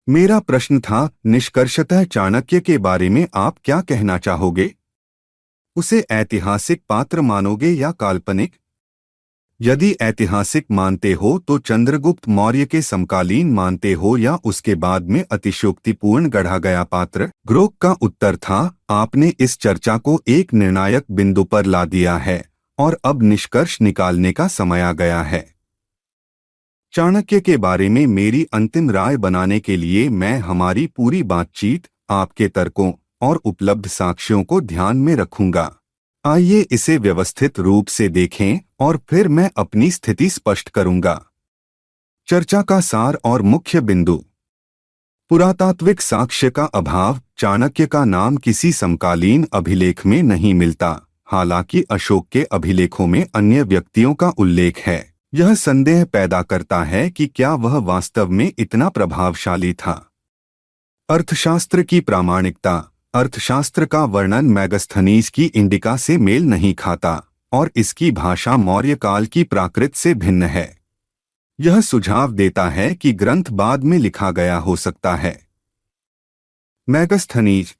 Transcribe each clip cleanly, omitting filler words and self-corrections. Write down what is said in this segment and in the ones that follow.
मेरा प्रश्न था, निष्कर्षतः चाणक्य के बारे में आप क्या कहना चाहोगे? उसे ऐतिहासिक पात्र मानोगे या काल्पनिक? यदि ऐतिहासिक मानते हो तो चंद्रगुप्त मौर्य के समकालीन मानते हो या उसके बाद में अतिशयोक्तिपूर्ण गढ़ा गया पात्र? ग्रोक का उत्तर था, आपने इस चर्चा को एक निर्णायक बिंदु पर ला दिया है और अब निष्कर्ष निकालने का समय आ गया है। चाणक्य के बारे में मेरी अंतिम राय बनाने के लिए मैं हमारी पूरी बातचीत, आपके तर्कों और उपलब्ध साक्ष्यों को ध्यान में रखूंगा। आइए इसे व्यवस्थित रूप से देखें और फिर मैं अपनी स्थिति स्पष्ट करूंगा। चर्चा का सार और मुख्य बिंदु। पुरातात्विक साक्ष्य का अभाव। चाणक्य का नाम किसी समकालीन अभिलेख में नहीं मिलता, हालांकि अशोक के अभिलेखों में अन्य व्यक्तियों का उल्लेख है। यह संदेह पैदा करता है कि क्या वह वास्तव में इतना प्रभावशाली था। अर्थशास्त्र की प्रामाणिकता। अर्थशास्त्र का वर्णन मेगास्थनीज की इंडिका से मेल नहीं खाता और इसकी भाषा मौर्य काल की प्राकृत से भिन्न है। यह सुझाव देता है कि ग्रंथ बाद में लिखा गया हो सकता है। मेगास्थनीज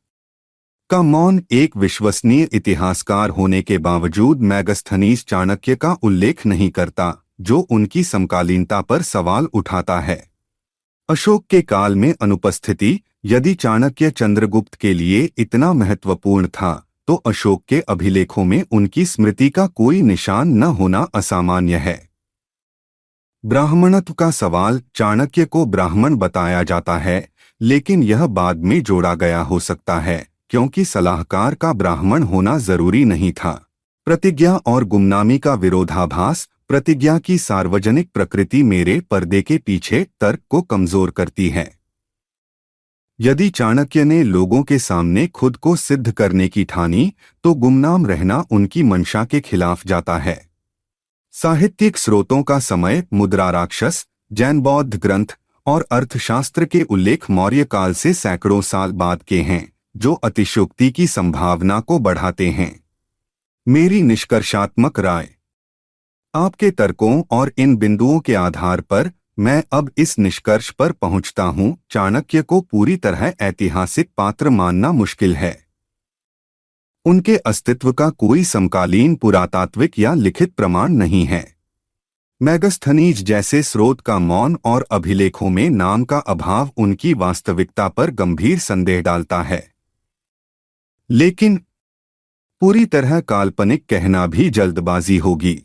का मौन। एक विश्वसनीय इतिहासकार होने के बावजूद मेगास्थनीज चाणक्य का उल्लेख नहीं करता, जो उनकी समकालीनता पर सवाल उठाता है। अशोक के काल में अनुपस्थिति। यदि चाणक्य चंद्रगुप्त के लिए इतना महत्वपूर्ण था तो अशोक के अभिलेखों में उनकी स्मृति का कोई निशान न होना असामान्य है। ब्राह्मणत्व का सवाल। चाणक्य को ब्राह्मण बताया जाता है, लेकिन यह बाद में जोड़ा गया हो सकता है क्योंकि सलाहकार का ब्राह्मण होना जरूरी नहीं था। प्रतिज्ञा और गुमनामी का विरोधाभास। प्रतिज्ञा की सार्वजनिक प्रकृति मेरे पर्दे के पीछे तर्क को कमजोर करती है। यदि चाणक्य ने लोगों के सामने खुद को सिद्ध करने की ठानी तो गुमनाम रहना उनकी मंशा के खिलाफ जाता है। साहित्यिक स्रोतों का समय। मुद्रा राक्षस, जैन बौद्ध ग्रंथ और अर्थशास्त्र के उल्लेख मौर्य काल से सैकड़ों साल बाद के हैं, जो अतिशयोक्ति की संभावना को बढ़ाते हैं। मेरी निष्कर्षात्मक राय। आपके तर्कों और इन बिंदुओं के आधार पर मैं अब इस निष्कर्ष पर पहुंचता हूं, चाणक्य को पूरी तरह ऐतिहासिक पात्र मानना मुश्किल है। उनके अस्तित्व का कोई समकालीन पुरातात्विक या लिखित प्रमाण नहीं है। मेगास्थनीज जैसे स्रोत का मौन और अभिलेखों में नाम का अभाव उनकी वास्तविकता पर गंभीर संदेह डालता है। लेकिन पूरी तरह काल्पनिक कहना भी जल्दबाजी होगी।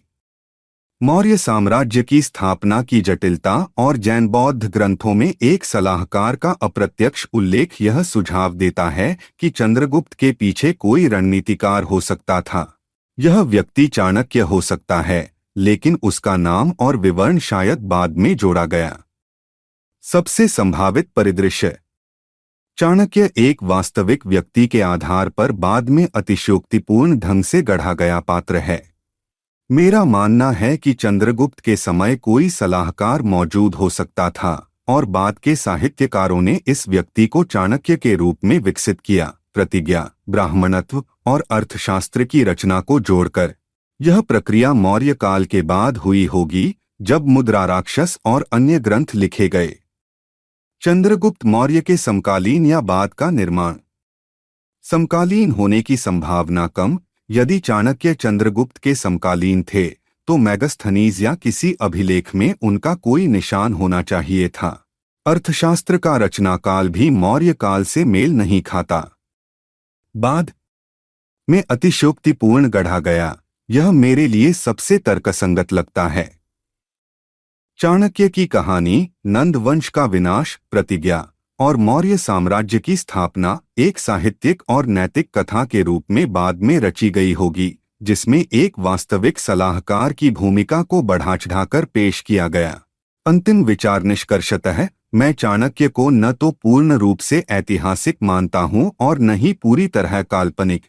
मौर्य साम्राज्य की स्थापना की जटिलता और जैन बौद्ध ग्रंथों में एक सलाहकार का अप्रत्यक्ष उल्लेख यह सुझाव देता है कि चंद्रगुप्त के पीछे कोई रणनीतिकार हो सकता था। यह व्यक्ति चाणक्य हो सकता है, लेकिन उसका नाम और विवरण शायद बाद में जोड़ा गया। सबसे संभावित परिदृश्य। चाणक्य एक वास्तविक व्यक्ति के आधार पर बाद में अतिशयोक्तिपूर्ण ढंग से गढ़ा गया पात्र है। मेरा मानना है कि चंद्रगुप्त के समय कोई सलाहकार मौजूद हो सकता था और बाद के साहित्यकारों ने इस व्यक्ति को चाणक्य के रूप में विकसित किया। प्रतिज्ञा, ब्राह्मणत्व और अर्थशास्त्र की रचना को जोड़कर यह प्रक्रिया मौर्य काल के बाद हुई होगी, जब मुद्रा राक्षस और अन्य ग्रंथ लिखे गए। चंद्रगुप्त मौर्य के समकालीन या बाद का निर्माण। समकालीन होने की संभावना कम। यदि चाणक्य चंद्रगुप्त के समकालीन थे तो मेगास्थनीज या किसी अभिलेख में उनका कोई निशान होना चाहिए था। अर्थशास्त्र का रचनाकाल भी मौर्य काल से मेल नहीं खाता। बाद में अतिशयोक्तिपूर्ण गढ़ा गया, यह मेरे लिए सबसे तर्कसंगत लगता है। चाणक्य की कहानी, नंद वंश का विनाश, प्रतिज्ञा और मौर्य साम्राज्य की स्थापना एक साहित्यिक और नैतिक कथा के रूप में बाद में रची गई होगी, जिसमें एक वास्तविक सलाहकार की भूमिका को बढ़ा चढ़ाकर पेश किया गया। अंतिम विचार। निष्कर्षतः मैं चाणक्य को न तो पूर्ण रूप से ऐतिहासिक मानता हूं और न ही पूरी तरह काल्पनिक।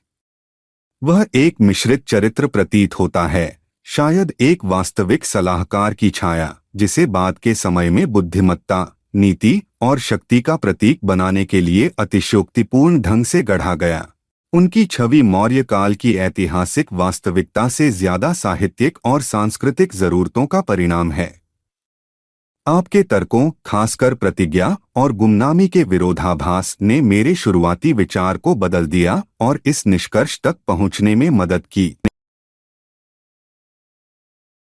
वह एक मिश्रित चरित्र प्रतीत होता है, शायद एक वास्तविक सलाहकार की छाया, जिसे बाद के समय में बुद्धिमत्ता, नीति और शक्ति का प्रतीक बनाने के लिए अतिशयोक्तिपूर्ण ढंग से गढ़ा गया। उनकी छवि मौर्य काल की ऐतिहासिक वास्तविकता से ज्यादा साहित्यिक और सांस्कृतिक जरूरतों का परिणाम है। आपके तर्कों, खासकर प्रतिज्ञा और गुमनामी के विरोधाभास ने मेरे शुरुआती विचार को बदल दिया और इस निष्कर्ष तक पहुंचने में मदद की